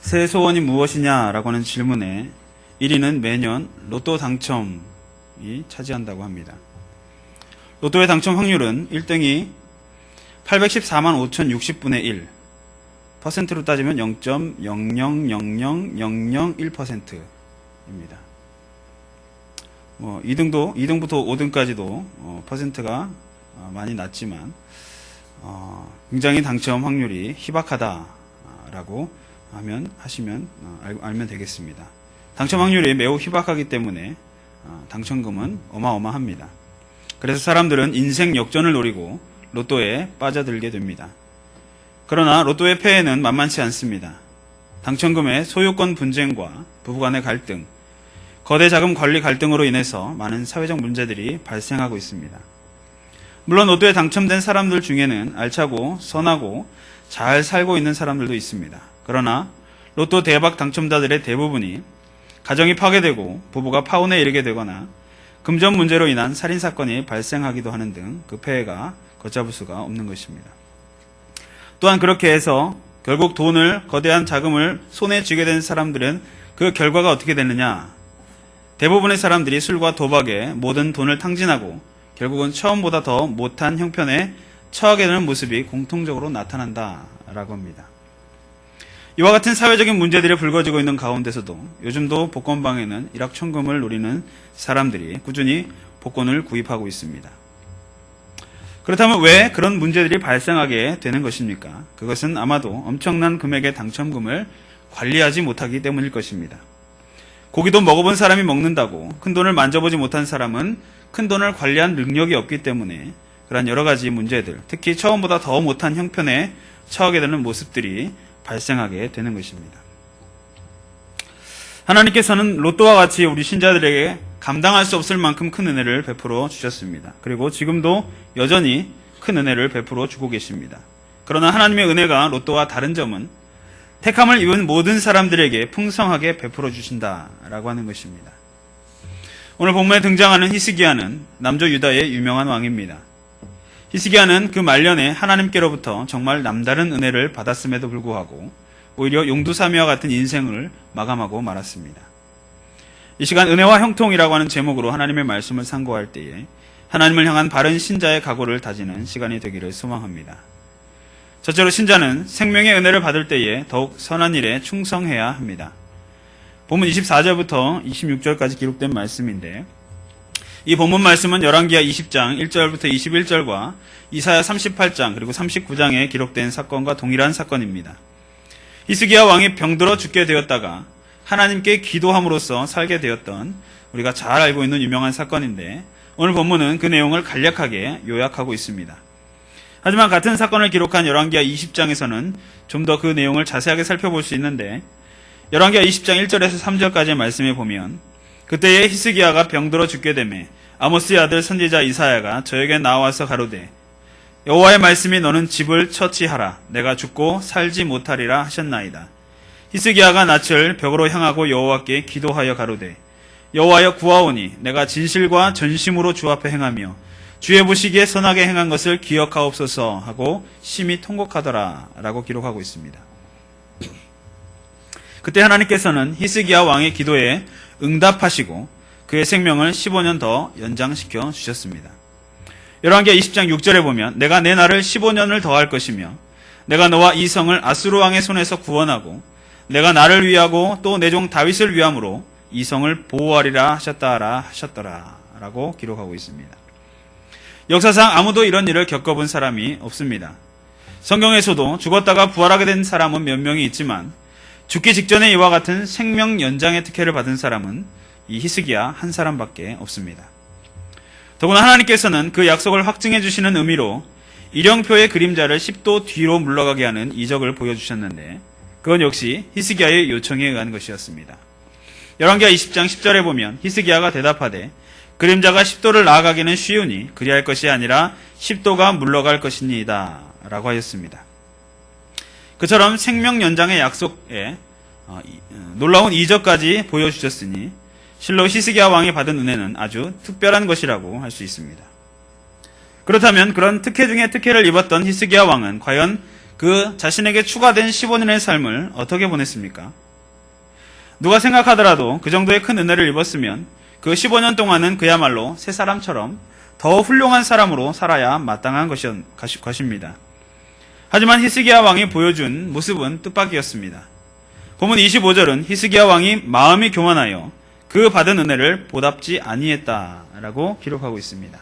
새 소원이 무엇이냐라고 하는 질문에 1위는 매년 로또 당첨이 차지한다고 합니다. 로또의 당첨 확률은 1등이 814만 5,060분의 1, 퍼센트로 따지면 0.0000001%입니다. 2등부터 5등까지도 퍼센트가 많이 낮지만 굉장히 당첨 확률이 희박하다라고 알면 되겠습니다. 당첨 확률이 매우 희박하기 때문에 당첨금은 어마어마합니다. 그래서 사람들은 인생 역전을 노리고 로또에 빠져들게 됩니다. 그러나 로또의 폐해는 만만치 않습니다. 당첨금의 소유권 분쟁과 부부간의 갈등, 거대 자금 관리 갈등으로 인해서 많은 사회적 문제들이 발생하고 있습니다. 물론 로또에 당첨된 사람들 중에는 알차고 선하고 잘 살고 있는 사람들도 있습니다. 그러나 로또 대박 당첨자들의 대부분이 가정이 파괴되고 부부가 파혼에 이르게 되거나 금전 문제로 인한 살인사건이 발생하기도 하는 등 그 폐해가 걷잡을 수가 없는 것입니다. 또한 그렇게 해서 결국 거대한 자금을 손에 쥐게 된 사람들은 그 결과가 어떻게 되느냐? 대부분의 사람들이 술과 도박에 모든 돈을 탕진하고 결국은 처음보다 더 못한 형편에 처하게 되는 모습이 공통적으로 나타난다라고 합니다. 이와 같은 사회적인 문제들이 불거지고 있는 가운데서도 요즘도 복권방에는 일확천금을 노리는 사람들이 꾸준히 복권을 구입하고 있습니다. 그렇다면 왜 그런 문제들이 발생하게 되는 것입니까? 그것은 아마도 엄청난 금액의 당첨금을 관리하지 못하기 때문일 것입니다. 고기도 먹어본 사람이 먹는다고 큰돈을 만져보지 못한 사람은 큰돈을 관리한 능력이 없기 때문에 그런 여러 가지 문제들, 특히 처음보다 더 못한 형편에 처하게 되는 모습들이 발생하게 되는 것입니다. 하나님께서는 로또와 같이 우리 신자들에게 감당할 수 없을 만큼 큰 은혜를 베풀어 주셨습니다. 그리고 지금도 여전히 큰 은혜를 베풀어 주고 계십니다. 그러나 하나님의 은혜가 로또와 다른 점은 택함을 입은 모든 사람들에게 풍성하게 베풀어 주신다라고 하는 것입니다. 오늘 본문에 등장하는 히스기야는 남조 유다의 유명한 왕입니다. 히스기야는 그 말년에 하나님께로부터 정말 남다른 은혜를 받았음에도 불구하고 오히려 용두사미와 같은 인생을 마감하고 말았습니다. 이 시간 은혜와 형통이라고 하는 제목으로 하나님의 말씀을 상고할 때에 하나님을 향한 바른 신자의 각오를 다지는 시간이 되기를 소망합니다. 첫째로 신자는 생명의 은혜를 받을 때에 더욱 선한 일에 충성해야 합니다. 본문 24절부터 26절까지 기록된 말씀인데 이 본문 말씀은 열왕기하 20장 1절부터 21절과 이사야 38장 그리고 39장에 기록된 사건과 동일한 사건입니다. 히스기야 왕이 병들어 죽게 되었다가 하나님께 기도함으로써 살게 되었던 우리가 잘 알고 있는 유명한 사건인데 오늘 본문은 그 내용을 간략하게 요약하고 있습니다. 하지만 같은 사건을 기록한 열왕기하 20장에서는 좀 더 그 내용을 자세하게 살펴볼 수 있는데 열왕기하 20장 1절에서 3절까지의 말씀에 보면 그때에 히스기야가 병들어 죽게 되매 아모스의 아들 선지자 이사야가 저에게 나와서 가로되 여호와의 말씀이 너는 집을 처치하라 내가 죽고 살지 못하리라 하셨나이다. 히스기야가 낯을 벽으로 향하고 여호와께 기도하여 가로되 여호와여 구하오니 내가 진실과 전심으로 주 앞에 행하며 주의 보시기에 선하게 행한 것을 기억하옵소서 하고 심히 통곡하더라 라고 기록하고 있습니다. 그때 하나님께서는 히스기야 왕의 기도에 응답하시고 그의 생명을 15년 더 연장시켜 주셨습니다. 열왕기하 20장 6절에 보면 내가 내 날을 15년을 더할 것이며 내가 너와 이 성을 아수르 왕의 손에서 구원하고 내가 나를 위하고 또 내 종 다윗을 위함으로 이 성을 보호하리라 하셨더라 라고 기록하고 있습니다. 역사상 아무도 이런 일을 겪어본 사람이 없습니다. 성경에서도 죽었다가 부활하게 된 사람은 몇 명이 있지만 죽기 직전에 이와 같은 생명 연장의 특혜를 받은 사람은 이 히스기야 한 사람밖에 없습니다. 더구나 하나님께서는 그 약속을 확증해 주시는 의미로 일령표의 그림자를 10도 뒤로 물러가게 하는 이적을 보여주셨는데 그건 역시 히스기야의 요청에 의한 것이었습니다. 열왕기하 20장 10절에 보면 히스기야가 대답하되 그림자가 10도를 나아가기는 쉬우니 그리할 것이 아니라 10도가 물러갈 것이니이다 라고 하였습니다. 그처럼 생명 연장의 약속에 놀라운 이적까지 보여주셨으니 실로 히스기야 왕이 받은 은혜는 아주 특별한 것이라고 할 수 있습니다. 그렇다면 그런 특혜 중에 특혜를 입었던 히스기야 왕은 과연 그 그 자신에게 추가된 15년의 삶을 어떻게 보냈습니까? 누가 생각하더라도 그 정도의 큰 은혜를 입었으면 그 15년 동안은 그야말로 새 사람처럼 더 훌륭한 사람으로 살아야 마땅한 것입니다. 하지만 히스기야 왕이 보여준 모습은 뜻밖이었습니다. 본문 25절은 히스기야 왕이 마음이 교만하여 그 받은 은혜를 보답지 아니했다라고 기록하고 있습니다.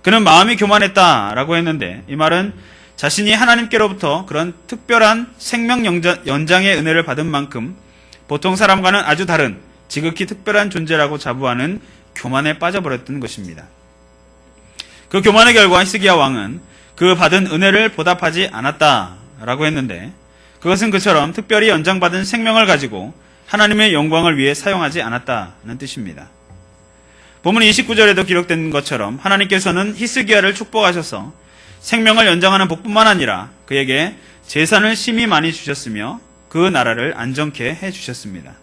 그는 마음이 교만했다라고 했는데 이 말은 자신이 하나님께로부터 그런 특별한 생명 연장의 은혜를 받은 만큼 보통 사람과는 아주 다른 지극히 특별한 존재라고 자부하는 교만에 빠져버렸던 것입니다. 그 교만의 결과 히스기야 왕은 그 받은 은혜를 보답하지 않았다라고 했는데 그것은 그처럼 특별히 연장받은 생명을 가지고 하나님의 영광을 위해 사용하지 않았다는 뜻입니다. 본문 29절에도 기록된 것처럼 하나님께서는 히스기야를 축복하셔서 생명을 연장하는 복뿐만 아니라 그에게 재산을 심히 많이 주셨으며 그 나라를 안정케 해주셨습니다.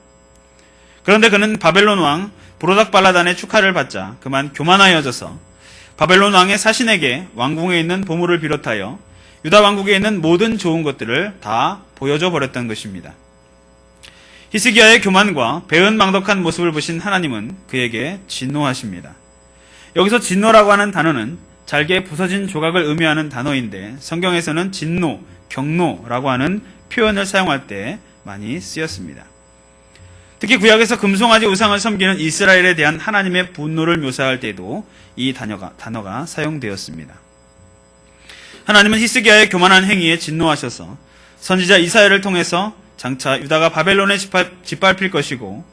그런데 그는 바벨론 왕 브로닥발라단의 축하를 받자 그만 교만하여져서 바벨론 왕의 사신에게 왕궁에 있는 보물을 비롯하여 유다 왕국에 있는 모든 좋은 것들을 다 보여줘 버렸던 것입니다. 히스기야의 교만과 배은망덕한 모습을 보신 하나님은 그에게 진노하십니다. 여기서 진노라고 하는 단어는 잘게 부서진 조각을 의미하는 단어인데 성경에서는 진노, 경노라고 하는 표현을 사용할 때 많이 쓰였습니다. 특히 구약에서 금송아지 우상을 섬기는 이스라엘에 대한 하나님의 분노를 묘사할 때도 이 단어가 사용되었습니다. 하나님은 히스기야의 교만한 행위에 진노하셔서 선지자 이사야를 통해서 장차 유다가 바벨론에 짓밟힐 것이고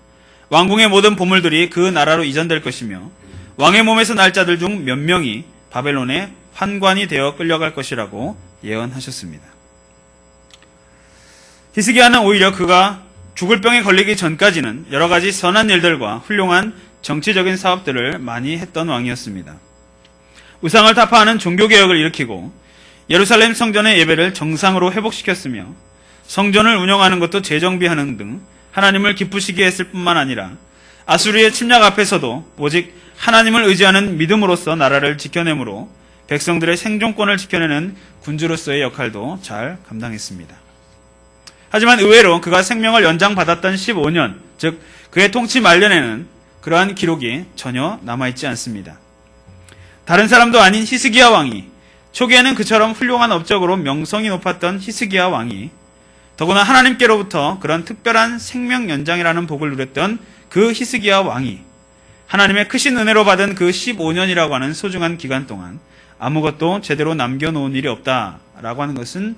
왕궁의 모든 보물들이 그 나라로 이전될 것이며 왕의 몸에서 날 자들 중 몇 명이 바벨론의 환관이 되어 끌려갈 것이라고 예언하셨습니다. 히스기야는 오히려 그가 죽을 병에 걸리기 전까지는 여러 가지 선한 일들과 훌륭한 정치적인 사업들을 많이 했던 왕이었습니다. 우상을 타파하는 종교개혁을 일으키고 예루살렘 성전의 예배를 정상으로 회복시켰으며 성전을 운영하는 것도 재정비하는 등 하나님을 기쁘시게 했을 뿐만 아니라 아수르의 침략 앞에서도 오직 하나님을 의지하는 믿음으로써 나라를 지켜내므로 백성들의 생존권을 지켜내는 군주로서의 역할도 잘 감당했습니다. 하지만 의외로 그가 생명을 연장받았던 15년, 즉 그의 통치 말년에는 그러한 기록이 전혀 남아있지 않습니다. 다른 사람도 아닌 히스기야 왕이, 초기에는 그처럼 훌륭한 업적으로 명성이 높았던 히스기야 왕이 더구나 하나님께로부터 그런 특별한 생명 연장이라는 복을 누렸던 그 히스기야 왕이 하나님의 크신 은혜로 받은 그 15년이라고 하는 소중한 기간 동안 아무것도 제대로 남겨놓은 일이 없다라고 하는 것은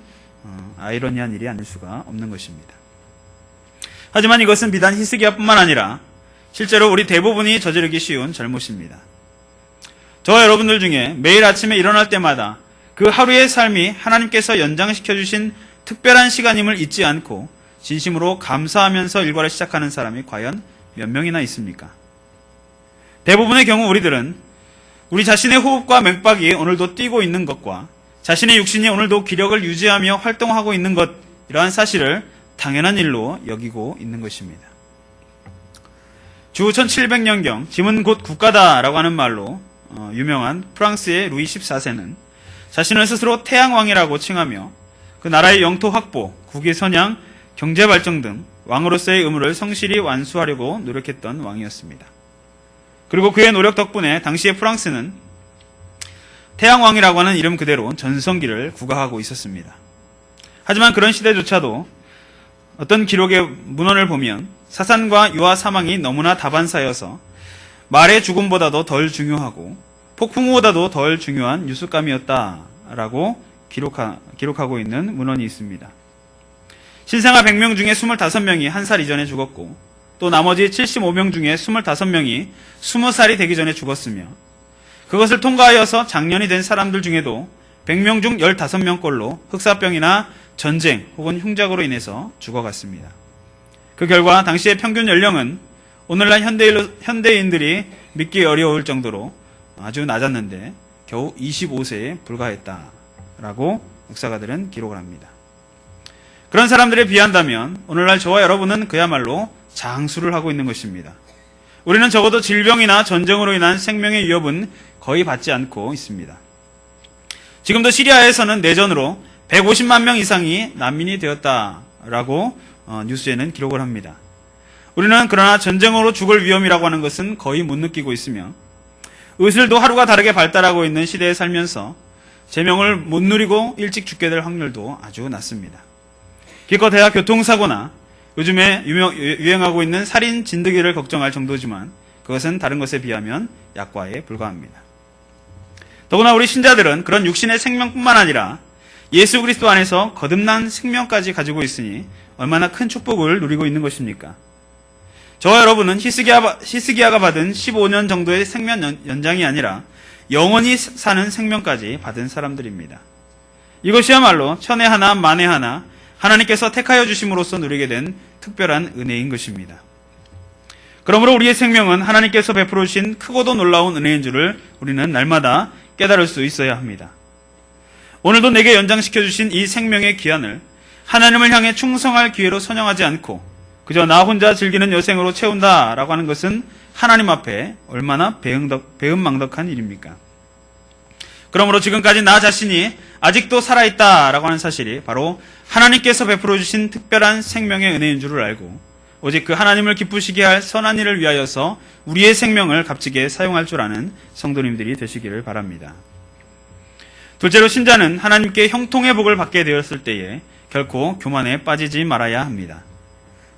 아이러니한 일이 아닐 수가 없는 것입니다. 하지만 이것은 비단 히스기야뿐만 아니라 실제로 우리 대부분이 저지르기 쉬운 잘못입니다. 저와 여러분들 중에 매일 아침에 일어날 때마다 그 하루의 삶이 하나님께서 연장시켜주신 특별한 시간임을 잊지 않고 진심으로 감사하면서 일과를 시작하는 사람이 과연 몇 명이나 있습니까? 대부분의 경우 우리들은 우리 자신의 호흡과 맥박이 오늘도 뛰고 있는 것과 자신의 육신이 오늘도 기력을 유지하며 활동하고 있는 것, 이러한 사실을 당연한 일로 여기고 있는 것입니다. 주 1700년경 짐은 곧 국가다라고 하는 말로 유명한 프랑스의 루이 14세는 자신을 스스로 태양왕이라고 칭하며 그 나라의 영토 확보, 국위 선양, 경제 발전 등 왕으로서의 의무를 성실히 완수하려고 노력했던 왕이었습니다. 그리고 그의 노력 덕분에 당시의 프랑스는 태양왕이라고 하는 이름 그대로 전성기를 구가하고 있었습니다. 하지만 그런 시대조차도 어떤 기록의 문헌을 보면 사산과 유아 사망이 너무나 다반사여서 말의 죽음보다도 덜 중요하고 폭풍우보다도 덜 중요한 뉴스감이었다라고 기록하고 있는 문헌이 있습니다. 신생아 100명 중에 25명이 1살 이전에 죽었고 또 나머지 75명 중에 25명이 20살이 되기 전에 죽었으며 그것을 통과하여서 장년이 된 사람들 중에도 100명 중 15명꼴로 흑사병이나 전쟁 혹은 흉작으로 인해서 죽어갔습니다. 그 결과 당시의 평균 연령은 오늘날 현대인들이 믿기 어려울 정도로 아주 낮았는데 겨우 25세에 불과했다라고 역사가들은 기록을 합니다. 그런 사람들에 비한다면 오늘날 저와 여러분은 그야말로 장수를 하고 있는 것입니다. 우리는 적어도 질병이나 전쟁으로 인한 생명의 위협은 거의 받지 않고 있습니다. 지금도 시리아에서는 내전으로 150만 명 이상이 난민이 되었다라고 뉴스에는 기록을 합니다. 우리는 그러나 전쟁으로 죽을 위험이라고 하는 것은 거의 못 느끼고 있으며 의술도 하루가 다르게 발달하고 있는 시대에 살면서 제명을 못 누리고 일찍 죽게 될 확률도 아주 낮습니다. 기껏해야 교통사고나 요즘에 유행하고 있는 살인 진드기를 걱정할 정도지만 그것은 다른 것에 비하면 약과에 불과합니다. 더구나 우리 신자들은 그런 육신의 생명뿐만 아니라 예수 그리스도 안에서 거듭난 생명까지 가지고 있으니 얼마나 큰 축복을 누리고 있는 것입니까? 저와 여러분은 히스기야가 받은 15년 정도의 생명 연장이 아니라 영원히 사는 생명까지 받은 사람들입니다. 이것이야말로 천에 하나 만에 하나 하나님께서 택하여 주심으로써 누리게 된 특별한 은혜인 것입니다. 그러므로 우리의 생명은 하나님께서 베풀어 주신 크고도 놀라운 은혜인 줄을 우리는 날마다 깨달을 수 있어야 합니다. 오늘도 내게 연장시켜 주신 이 생명의 기한을 하나님을 향해 충성할 기회로 선영하지 않고 그저 나 혼자 즐기는 여생으로 채운다라고 하는 것은 하나님 앞에 얼마나 배은망덕한 일입니까? 그러므로 지금까지 나 자신이 아직도 살아있다라고 하는 사실이 바로 하나님께서 베풀어 주신 특별한 생명의 은혜인 줄을 알고 오직 그 하나님을 기쁘시게 할 선한 일을 위하여서 우리의 생명을 값지게 사용할 줄 아는 성도님들이 되시기를 바랍니다. 둘째로 신자는 하나님께 형통의 복을 받게 되었을 때에 결코 교만에 빠지지 말아야 합니다.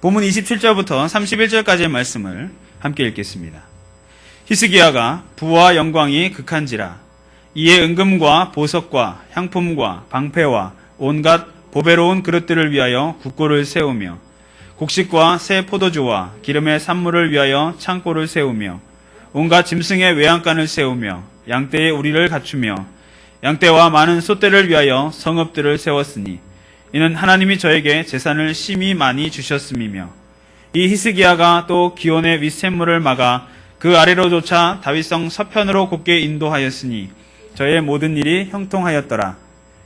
본문 27절부터 31절까지의 말씀을 함께 읽겠습니다. 히스기야가 부와 영광이 극한지라 이에 은금과 보석과 향품과 방패와 온갖 보배로운 그릇들을 위하여 국고를 세우며 곡식과 새 포도주와 기름의 산물을 위하여 창고를 세우며 온갖 짐승의 외양간을 세우며 양떼의 우리를 갖추며 양떼와 많은 소떼를 위하여 성읍들을 세웠으니 이는 하나님이 저에게 재산을 심히 많이 주셨음이며 이 히스기야가 또 기온의 윗샘물을 막아 그 아래로조차 다윗성 서편으로 곧게 인도하였으니 저의 모든 일이 형통하였더라.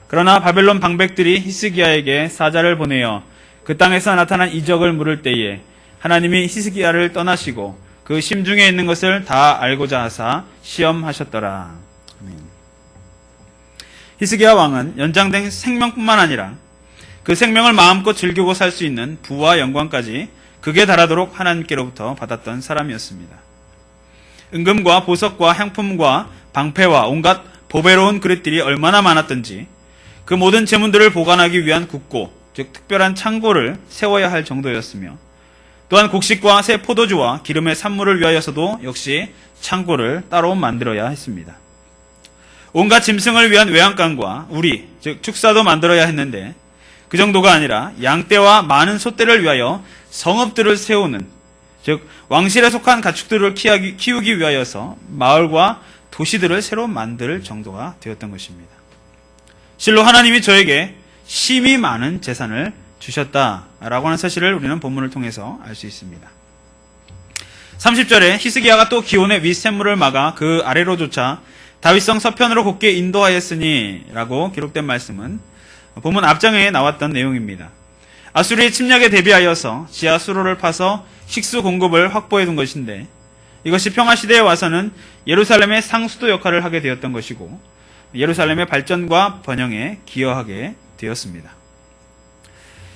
그러나 바벨론 방백들이 히스기야에게 사자를 보내어 그 땅에서 나타난 이적을 물을 때에 하나님이 히스기야를 떠나시고 그 심중에 있는 것을 다 알고자 하사 시험하셨더라. 아멘. 히스기야 왕은 연장된 생명뿐만 아니라 그 생명을 마음껏 즐기고 살 수 있는 부와 영광까지 극에 달하도록 하나님께로부터 받았던 사람이었습니다. 은금과 보석과 향품과 방패와 온갖 보배로운 그릇들이 얼마나 많았던지 그 모든 재문들을 보관하기 위한 국고, 즉 특별한 창고를 세워야 할 정도였으며 또한 곡식과 새 포도주와 기름의 산물을 위하여서도 역시 창고를 따로 만들어야 했습니다. 온갖 짐승을 위한 외양간과 우리, 즉 축사도 만들어야 했는데 그 정도가 아니라 양떼와 많은 소떼를 위하여 성읍들을 세우는, 즉 왕실에 속한 가축들을 키우기 위하여서 마을과 도시들을 새로 만들 정도가 되었던 것입니다. 실로 하나님이 저에게 심히 많은 재산을 주셨다라고 하는 사실을 우리는 본문을 통해서 알 수 있습니다. 30절에 히스기야가 또 기온의 윗샘물을 막아 그 아래로조차 다윗성 서편으로 곧게 인도하였으니 라고 기록된 말씀은 본문 앞장에 나왔던 내용입니다. 아수르의 침략에 대비하여서 지하 수로를 파서 식수 공급을 확보해 둔 것인데 이것이 평화시대에 와서는 예루살렘의 상수도 역할을 하게 되었던 것이고 예루살렘의 발전과 번영에 기여하게 되었습니다.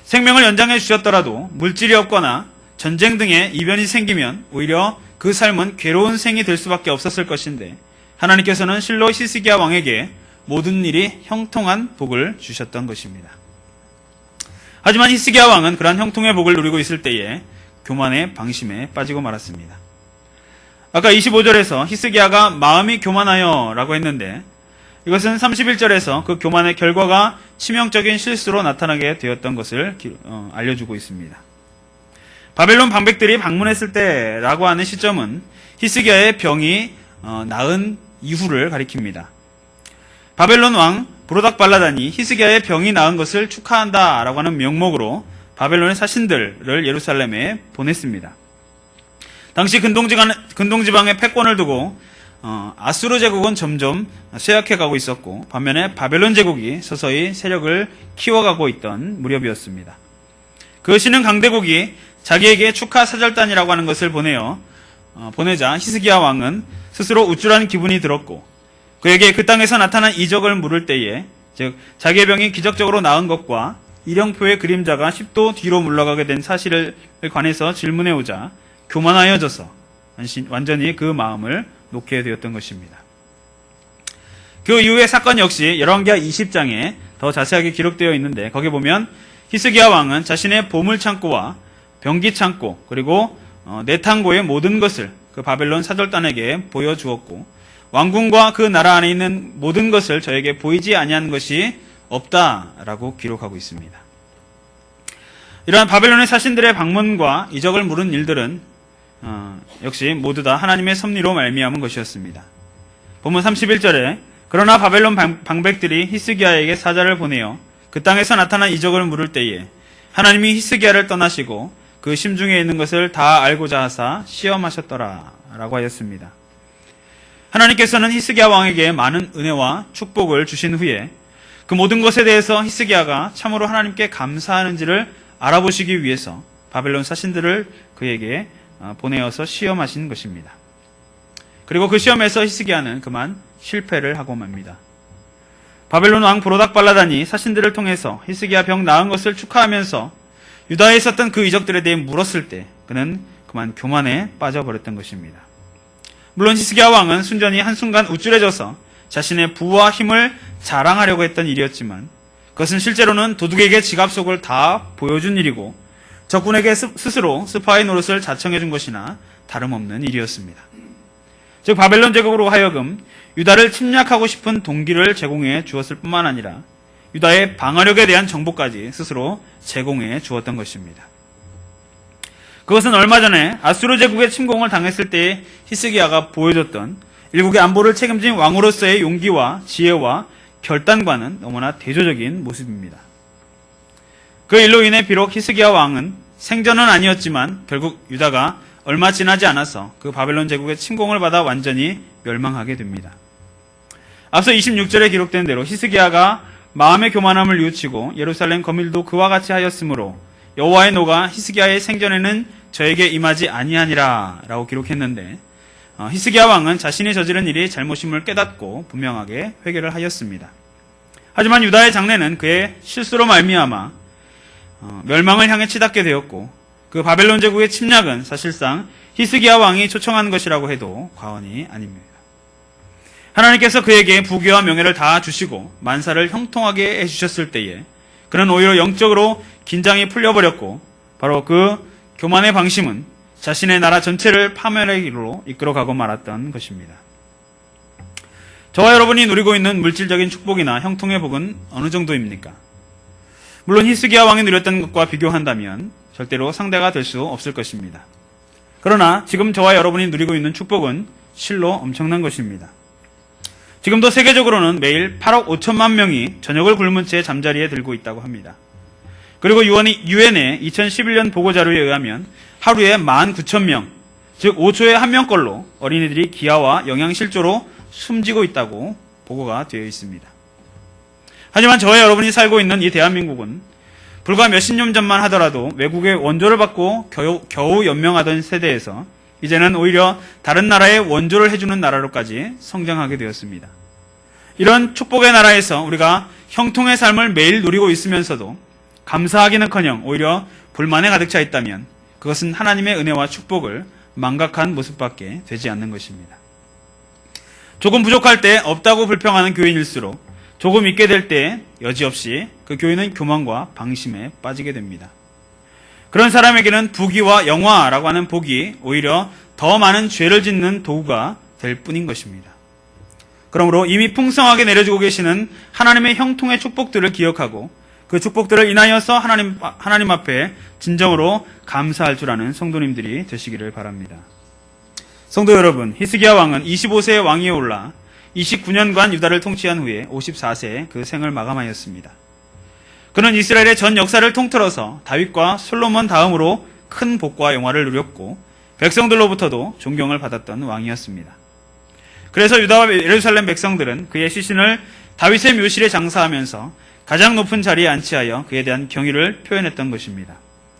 생명을 연장해 주셨더라도 물질이 없거나 전쟁 등의 이변이 생기면 오히려 그 삶은 괴로운 생이 될 수밖에 없었을 것인데 하나님께서는 실로 히스기야 왕에게 모든 일이 형통한 복을 주셨던 것입니다. 하지만 히스기야 왕은 그러한 형통의 복을 누리고 있을 때에 교만의 방심에 빠지고 말았습니다. 아까 25절에서 히스기야가 마음이 교만하여 라고 했는데 이것은 31절에서 그 교만의 결과가 치명적인 실수로 나타나게 되었던 것을 알려주고 있습니다. 바벨론 방백들이 방문했을 때라고 하는 시점은 히스기야의 병이 나은 이후를 가리킵니다. 바벨론 왕 브로닥발라단이 히스기야의 병이 나은 것을 축하한다라고 하는 명목으로 바벨론의 사신들을 예루살렘에 보냈습니다. 당시 근동지방의 패권을 두고 아수르 제국은 점점 쇠약해가고 있었고 반면에 바벨론 제국이 서서히 세력을 키워가고 있던 무렵이었습니다. 그 신흥 강대국이 자기에게 축하 사절단이라고 하는 것을 보내자 히스기야 왕은 스스로 우쭐한 기분이 들었고 그에게 그 땅에서 나타난 이적을 물을 때에 즉 자기의 병이 기적적으로 나은 것과 일형표의 그림자가 10도 뒤로 물러가게 된 사실을 관해서 질문해 오자 교만하여져서 완전히 그 마음을 놓게 되었던 것입니다. 그 이후의 사건 역시 열왕기하 20장에 더 자세하게 기록되어 있는데, 거기 보면 히스기야 왕은 자신의 보물창고와 병기창고 그리고 내탕고의 모든 것을 그 바벨론 사절단에게 보여주었고, 왕궁과 그 나라 안에 있는 모든 것을 저에게 보이지 아니한 것이 없다라고 기록하고 있습니다. 이러한 바벨론의 사신들의 방문과 이적을 물은 일들은 역시 모두 다 하나님의 섭리로 말미암은 것이었습니다. 본문 31절에 그러나 바벨론 방백들이 히스기야에게 사자를 보내어 그 땅에서 나타난 이적을 물을 때에 하나님이 히스기야를 떠나시고 그 심중에 있는 것을 다 알고자 하사 시험하셨더라 라고 하였습니다. 하나님께서는 히스기야 왕에게 많은 은혜와 축복을 주신 후에 그 모든 것에 대해서 히스기야가 참으로 하나님께 감사하는지를 알아보시기 위해서 바벨론 사신들을 그에게 보내어서 시험하신 것입니다. 그리고 그 시험에서 히스기야는 그만 실패를 하고 맙니다. 바벨론 왕 브로닥발라단이 사신들을 통해서 히스기야 병 나은 것을 축하하면서 유다에 있었던 그 이적들에 대해 물었을 때 그는 그만 교만에 빠져버렸던 것입니다. 물론 히스기야 왕은 순전히 한순간 우쭐해져서 자신의 부와 힘을 자랑하려고 했던 일이었지만, 그것은 실제로는 도둑에게 지갑 속을 다 보여준 일이고 적군에게 스스로 스파이 노릇을 자청해준 것이나 다름없는 일이었습니다. 즉 바벨론 제국으로 하여금 유다를 침략하고 싶은 동기를 제공해 주었을 뿐만 아니라 유다의 방어력에 대한 정보까지 스스로 제공해 주었던 것입니다. 그것은 얼마 전에 아수르 제국의 침공을 당했을 때의 히스기야가 보여줬던 일국의 안보를 책임진 왕으로서의 용기와 지혜와 결단과는 너무나 대조적인 모습입니다. 그 일로 인해 비록 히스기야 왕은 생전은 아니었지만 결국 유다가 얼마 지나지 않아서 그 바벨론 제국의 침공을 받아 완전히 멸망하게 됩니다. 앞서 26절에 기록된 대로 히스기야가 마음의 교만함을 뉘우치고 예루살렘 거밀도 그와 같이 하였으므로 여호와의 노가 히스기야의 생전에는 저에게 임하지 아니하니라 라고 기록했는데, 히스기야 왕은 자신이 저지른 일이 잘못임을 깨닫고 분명하게 회개를 하였습니다. 하지만 유다의 장래는 그의 실수로 말미암아 멸망을 향해 치닫게 되었고, 그 바벨론 제국의 침략은 사실상 히스기야 왕이 초청한 것이라고 해도 과언이 아닙니다. 하나님께서 그에게 부귀와 명예를 다 주시고 만사를 형통하게 해주셨을 때에 그는 오히려 영적으로 긴장이 풀려버렸고, 바로 그 교만의 방심은 자신의 나라 전체를 파멸하기로 이끌어가고 말았던 것입니다. 저와 여러분이 누리고 있는 물질적인 축복이나 형통의 복은 어느 정도입니까? 물론 히스기야 왕이 누렸던 것과 비교한다면 절대로 상대가 될 수 없을 것입니다. 그러나 지금 저와 여러분이 누리고 있는 축복은 실로 엄청난 것입니다. 지금도 세계적으로는 매일 8억 5천만 명이 저녁을 굶은 채 잠자리에 들고 있다고 합니다. 그리고 유엔의 2011년 보고자료에 의하면 하루에 19,000명, 즉 5초에 1명꼴로 어린이들이 기아와 영양실조로 숨지고 있다고 보고가 되어 있습니다. 하지만 저와 여러분이 살고 있는 이 대한민국은 불과 몇십 년 전만 하더라도 외국의 원조를 받고 겨우 연명하던 세대에서 이제는 오히려 다른 나라에 원조를 해주는 나라로까지 성장하게 되었습니다. 이런 축복의 나라에서 우리가 형통의 삶을 매일 누리고 있으면서도 감사하기는커녕 오히려 불만에 가득 차 있다면 그것은 하나님의 은혜와 축복을 망각한 모습밖에 되지 않는 것입니다. 조금 부족할 때 없다고 불평하는 교인일수록 조금 있게 될 때 여지없이 그 교인은 교만과 방심에 빠지게 됩니다. 그런 사람에게는 부귀와 영화라고 하는 복이 오히려 더 많은 죄를 짓는 도구가 될 뿐인 것입니다. 그러므로 이미 풍성하게 내려주고 계시는 하나님의 형통의 축복들을 기억하고 그 축복들을 인하여서 하나님 앞에 진정으로 감사할 줄 아는 성도님들이 되시기를 바랍니다. 성도 여러분, 히스기야 왕은 25세의 왕위에 올라 29년간 유다를 통치한 후에 54세에 그 생을 마감하였습니다. 그는 이스라엘의 전 역사를 통틀어서 다윗과 솔로몬 다음으로 큰 복과 영화를 누렸고 백성들로부터도 존경을 받았던 왕이었습니다. 그래서 유다와 예루살렘 백성들은 그의 시신을 다윗의 묘실에 장사하면서 가장 높은 자리에 안치하여 그에 대한 경의를 표현했던 것입니다.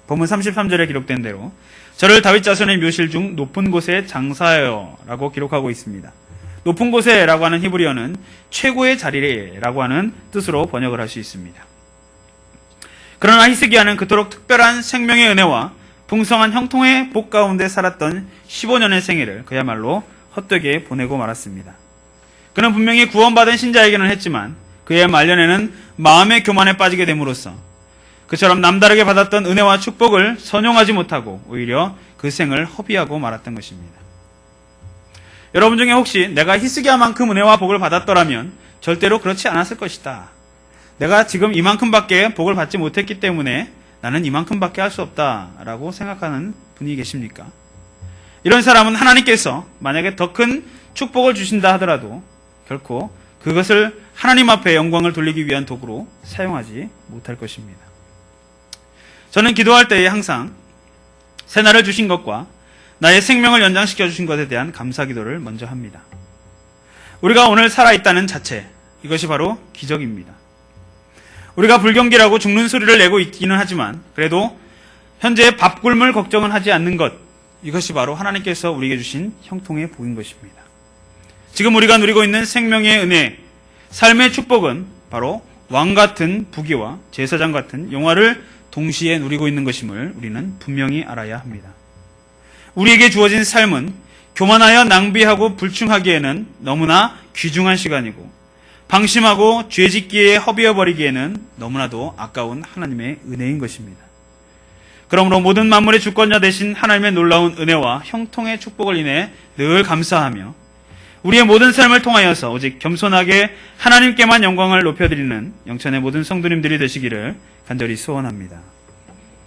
본문 33절에 기록된 대로 저를 다윗 자손의 묘실 중 높은 곳에 장사하여 라고 기록하고 있습니다. 높은 곳에라고 하는 히브리어는 최고의 자리라고 하는 뜻으로 번역을 할 수 있습니다. 그러나 히스기야는 그토록 특별한 생명의 은혜와 풍성한 형통의 복 가운데 살았던 15년의 생애를 그야말로 헛되게 보내고 말았습니다. 그는 분명히 구원받은 신자이기는 했지만 그의 말년에는 마음의 교만에 빠지게 됨으로써 그처럼 남다르게 받았던 은혜와 축복을 선용하지 못하고 오히려 그 생을 허비하고 말았던 것입니다. 여러분 중에 혹시 내가 히스기야만큼 은혜와 복을 받았더라면 절대로 그렇지 않았을 것이다. 내가 지금 이만큼밖에 복을 받지 못했기 때문에 나는 이만큼밖에 할 수 없다라고 생각하는 분이 계십니까? 이런 사람은 하나님께서 만약에 더 큰 축복을 주신다 하더라도 결코 그것을 하나님 앞에 영광을 돌리기 위한 도구로 사용하지 못할 것입니다. 저는 기도할 때에 항상 새날을 주신 것과 나의 생명을 연장시켜 주신 것에 대한 감사 기도를 먼저 합니다. 우리가 오늘 살아있다는 자체, 이것이 바로 기적입니다. 우리가 불경기라고 죽는 소리를 내고 있기는 하지만 그래도 현재 밥 굶을 걱정은 하지 않는 것, 이것이 바로 하나님께서 우리에게 주신 형통의 복인 것입니다. 지금 우리가 누리고 있는 생명의 은혜, 삶의 축복은 바로 왕 같은 부귀와 제사장 같은 영화를 동시에 누리고 있는 것임을 우리는 분명히 알아야 합니다. 우리에게 주어진 삶은 교만하여 낭비하고 불충하기에는 너무나 귀중한 시간이고 방심하고 죄짓기에 허비해버리기에는 너무나도 아까운 하나님의 은혜인 것입니다. 그러므로 모든 만물의 주권자 되신 하나님의 놀라운 은혜와 형통의 축복을 인해 늘 감사하며 우리의 모든 삶을 통하여서 오직 겸손하게 하나님께만 영광을 높여드리는 영천의 모든 성도님들이 되시기를 간절히 소원합니다.